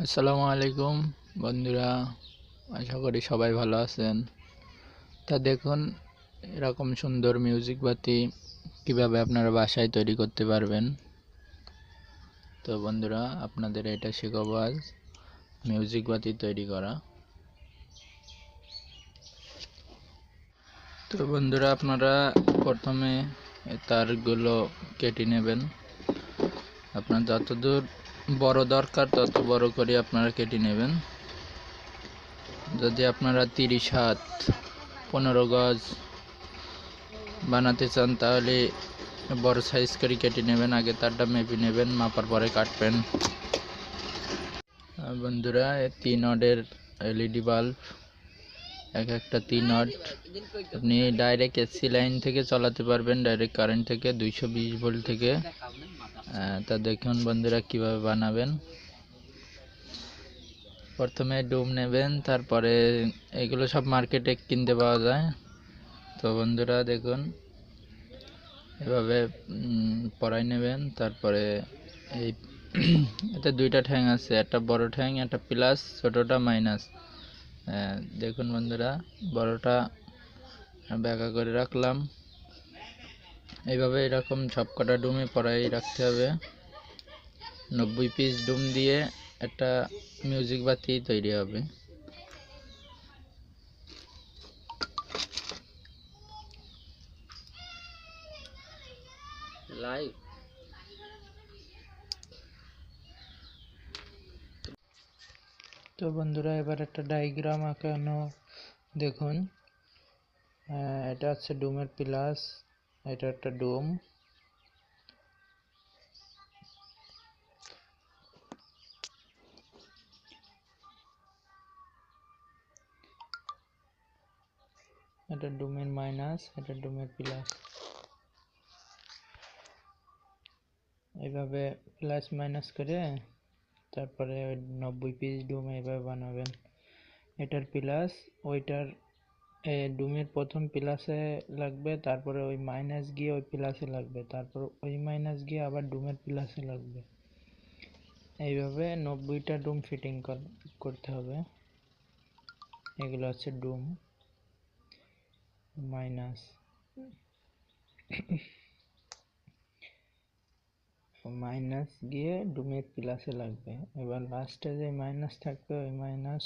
আসসালামু আলাইকুম বন্ধুরা, আশা করি সবাই ভালো আছেন। তা দেখুন, এরকম সুন্দর মিউজিক বাতি কিভাবে আপনারা বাসায় তৈরি করতে পারবেন। তো বন্ধুরা, আপনাদের এটা শেখাবো আজ মিউজিক বাতি তৈরি করা। তো বন্ধুরা, আপনারা প্রথমে তারগুলো কেটে নেবেন। আপনার যতদূর বড় দরকার তত বড় করে আপনারা কেটে নেবেন। যদি আপনারা 30 হাত 15 গজ বানাতে চান তাহলে বড় সাইজ করে কেটে নেবেন। আগে তারটা মেপে নেবেন, মাপার পরে কাটবেন। বন্ধুরা, 3 ওয়াটের এলইডি বাল্ব, একটা 3 ওয়াট। আপনি ডাইরেক্ট এসি লাইন থেকে চালাতে পারবেন, ডাইরেক্ট কারেন্ট থেকে 220 ভোল্ট থেকে। তা দেখুন বন্ধুরা কিভাবে বানাবেন। প্রথমে ডুম নেবেন, তারপরে এগুলো সব মার্কেটে কিনতে পাওয়া যায়। তো বন্ধুরা দেখুন, এভাবে পরাই নেবেন। তারপরে এই এতে দুইটা ঠ্যাং আছে, একটা বড় ঠ্যাং, একটা প্লাস, ছোটটা মাইনাস। দেখুন বন্ধুরা, বড়টা ব্যাকা করে রাখলাম। এইভাবে এরকম সবকটা ডুমে পরাই রাখতে হবে। 90 পিস ডুম দিয়ে একটা মিউজিক বাতি তৈরি হবে। লাইভ তো বন্ধুরা, এবার একটা ডায়াগ্রাম আঁকানো দেখুন। এটা হচ্ছে ডুমের প্লাস, এটা একটা ডুম। এটা ডুমের মাইনাস, এটা ডুমের প্লাস। এইভাবে প্লাস মাইনাস করে তারপরে 90 পিস ডুম এইভাবে বানাবেন। এটার প্লাস ওইটার ডুমের প্রথম প্লাসে লাগবে, তারপরে ওই মাইনাস গিয়ে ওই প্লাসে লাগবে, তারপর ওই মাইনাস গিয়ে আবার ডুমের প্লাসে লাগবে। এইভাবে 90টা ডুম ফিটিং করতে হবে। এগুলো হচ্ছে ডুম মাইনাস, মাইনাস গিয়ে ডুমের প্লাসে লাগবে। এবার লাস্টে যে মাইনাস থাকবে ওই মাইনাস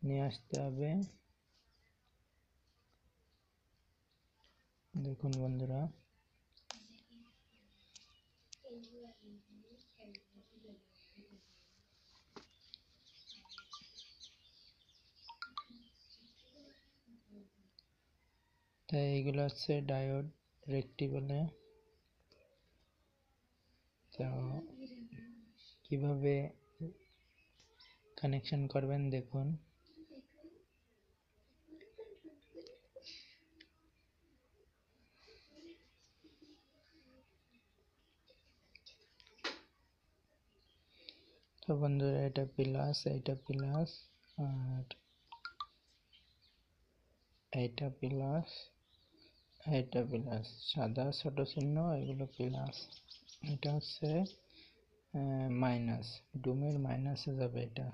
নিয়ে আসতে হবে। দেখুন বন্ধুরা, তাই এইগুলো হচ্ছে ডায়োড রেক্টি বলে। তো কিভাবে কানেকশন করবেন দেখুন। তো বন্ধুরা, এটা প্লাস, এটা প্লাস, আর এটা প্লাস, এটা প্লাস, সাদা ছোট চিহ্ন এগুলো প্লাস। এটা হচ্ছে মাইনাস, ডুমের মাইনাসে যাবে এটা,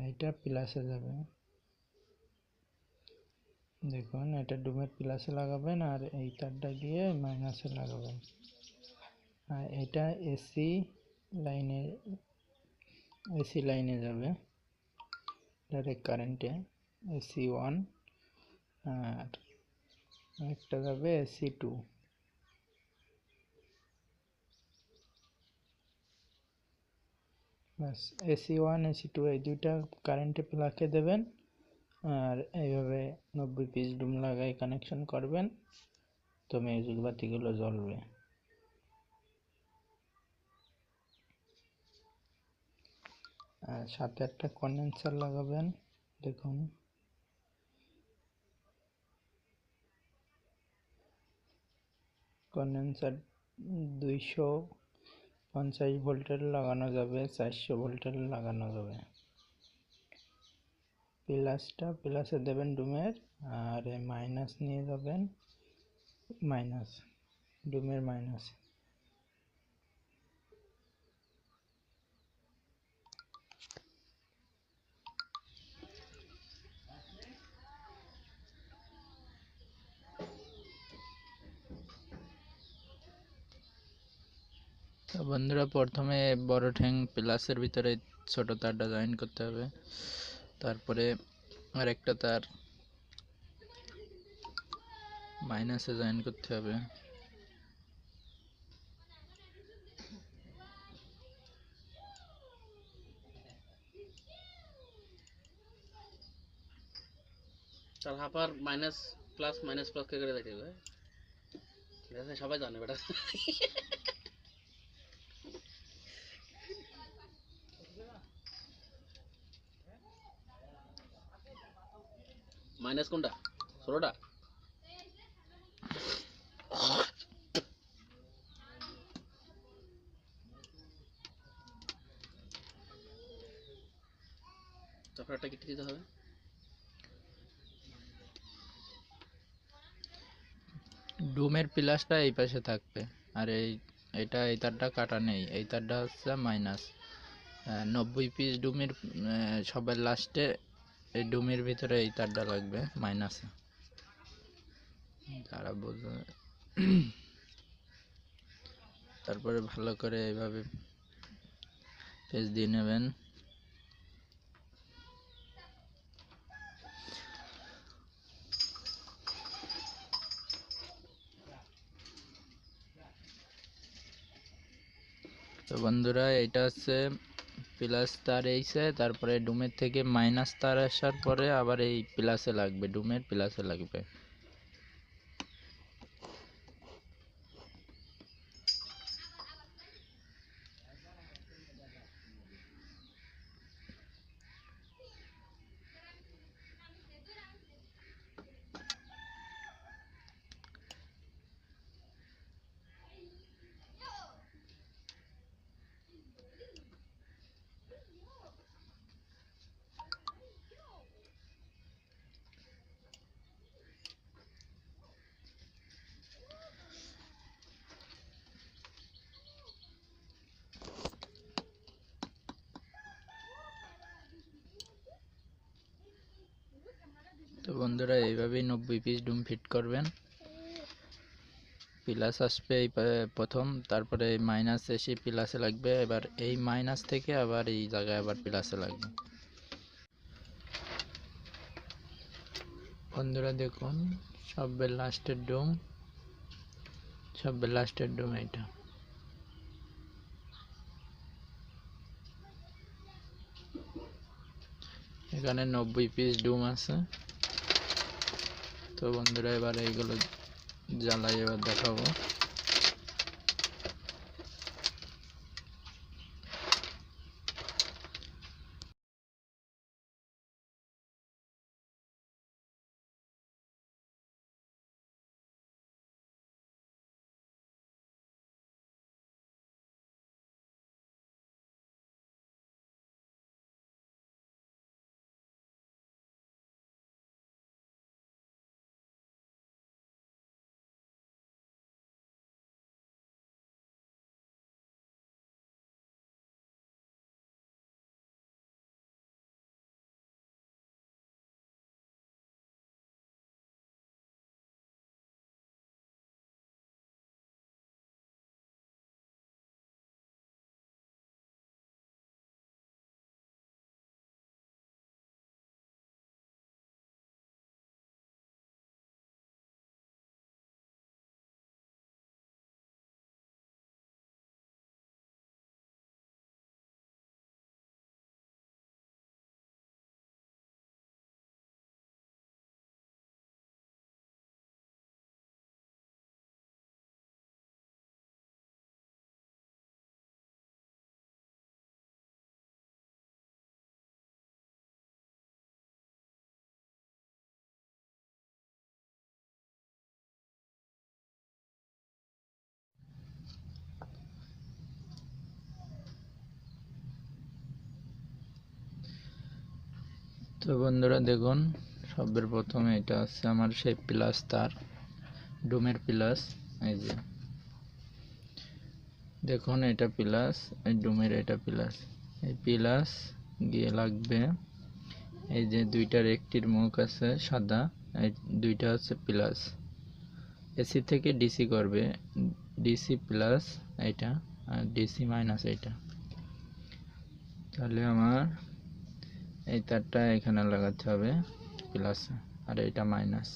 এটা প্লাসে যাবে। দেখুন, এটা ডুমের প্লাসে লাগাবেন আর এই তারটা গিয়ে মাইনাসে লাগাবেন। আর এটা লাইনে এসি লাইনে যাবে ডাইরেক্ট কারেন্টে, AC1। আর একটা যাবে AC2। বাস, AC1 AC2 এই দুইটা কারেন্টে প্লাগে দেবেন। আর এইভাবে 90 পিস ডুম লাগাই কানেকশন করবেন, তো মিউজিক বাতিগুলো জ্বলবে। আর সাথে একটা কন্ডেন্সার লাগাবেন। দেখুন, কন্ডেন্সার 250 ভোল্টের লাগানো যাবে, 400 ভোল্টের লাগানো যাবে। প্লাসটা প্লাসে দেবেন ডুমের, আর মাইনাস নিয়ে যাবেন মাইনাস, ডুমের মাইনাস। তো বন্ধুরা প্রথমে বড় ঠ্যাং প্লাসের ভিতরে ছোট তারটা জয়েন করতে হবে, তারপরে আরেকটা তার মাইনাসে জয়েন করতে হবে। তার হাফার মাইনাস প্লাস কে করে দেখতে হবে, সবাই জানে বেটা। মাইনাস কোনটা? 16টা। তারপর একটা কেটে দিতে হবে। ডুমের প্লাসটা এই পাশে থাকবে, আর এই তারটা কাটা নেই, এই তারটা হচ্ছে মাইনাস। 90 পিস ডুমের সবার লাস্টে এই ডুমের ভিতরে এই তারটা লাগবে মাইনাসে, যারা বোঝে। তারপরে ভালো করে এইভাবে পেজ দিয়ে নেবেন। তো বন্ধুরা এটা হচ্ছে প্লাস তার এইছে, তারপরে ডুমের থেকে মাইনাস তার আসার পরে আবার এই প্লাসে লাগবে, ডুমের প্লাসে লাগবে। তো বন্ধুরা এইভাবেই 90 পিস ডুম ফিট করবেন। প্লাস আসবে এই প্রথম, তারপরে মাইনাস এসে প্লাসে লাগবে, এবার এই মাইনাস থেকে আবার এই জায়গায় আবার প্লাসে লাগবে। বন্ধুরা দেখুন সবের লাস্টের ডুম, সবের লাস্টের ডুম এটা। এখানে 90 পিস ডুম আছে। তো বন্ধুরা এবার এইগুলো জ্বালাই এবার দেখাবো। তো বন্ধুরা দেখুন সবের প্রথমে এটা হচ্ছে আমার সেই প্লাস তার, ডুমের প্লাস। এই যে দেখুন এটা প্লাস, এই ডুমের এটা প্লাস, এই প্লাস গিয়ে লাগবে এই যে দুইটার একটির মুখ আছে সাদা, এই দুইটা হচ্ছে প্লাস। এসি থেকে ডিসি করবে, ডিসি প্লাস এটা, আর ডিসি মাইনাস এইটা। তাহলে আমার এই তারটা এখানে লাগাতে হবে প্লাস, আর এইটা মাইনাস।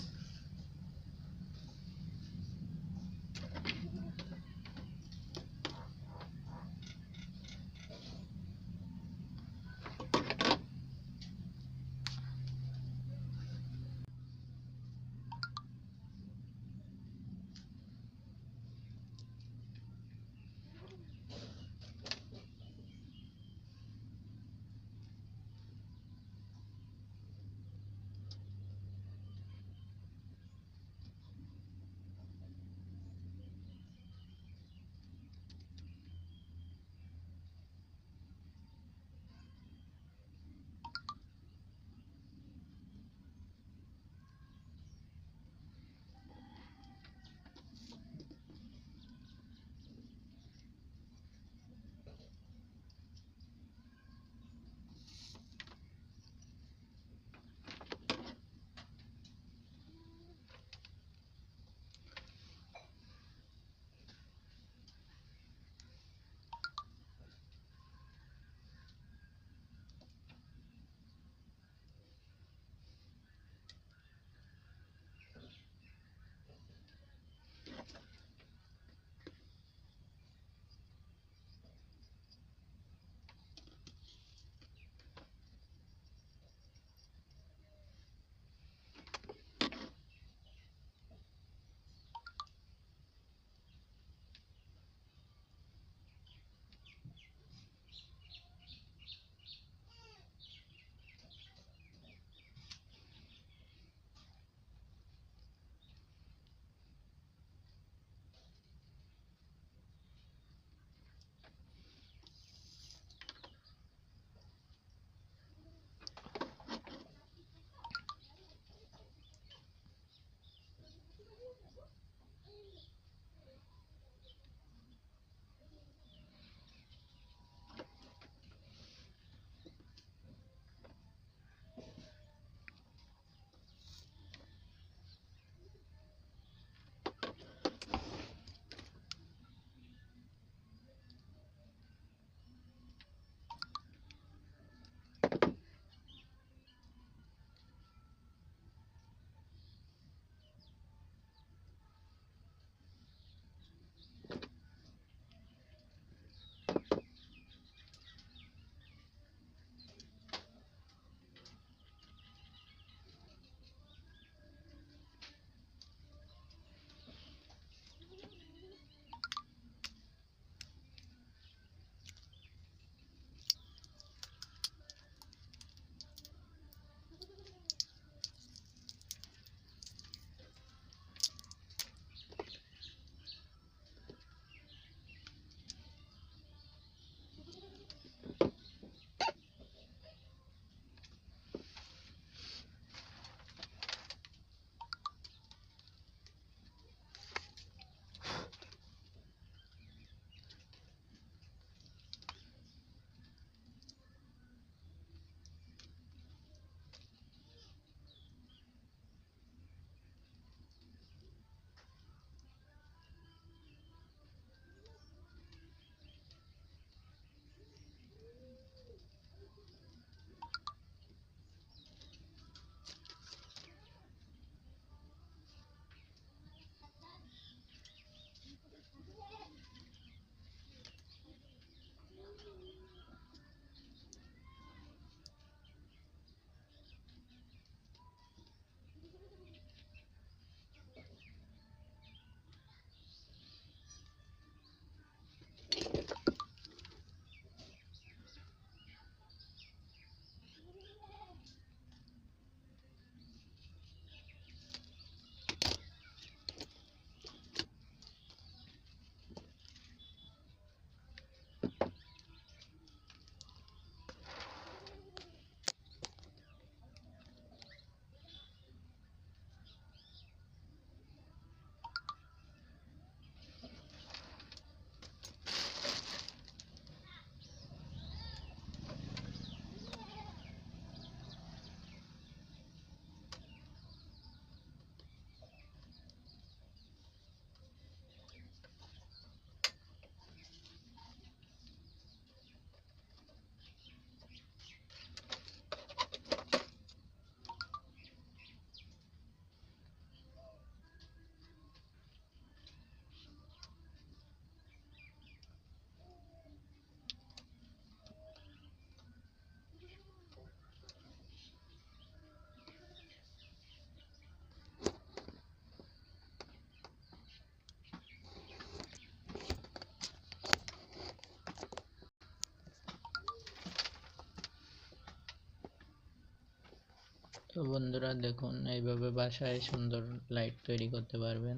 তো বন্ধুরা দেখুন, এইভাবে বাসায় সুন্দর লাইট তৈরি করতে পারবেন।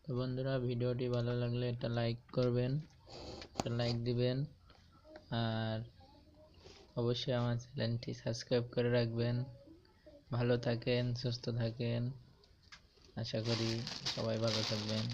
তো বন্ধুরা, ভিডিওটি ভালো লাগলে একটা লাইক করবেন, একটা লাইক দিবেন, আর অবশ্যই আমার চ্যানেলটি সাবস্ক্রাইব করে রাখবেন। ভালো থাকেন, সুস্থ থাকেন, আশা করি সবাই ভালো থাকবেন।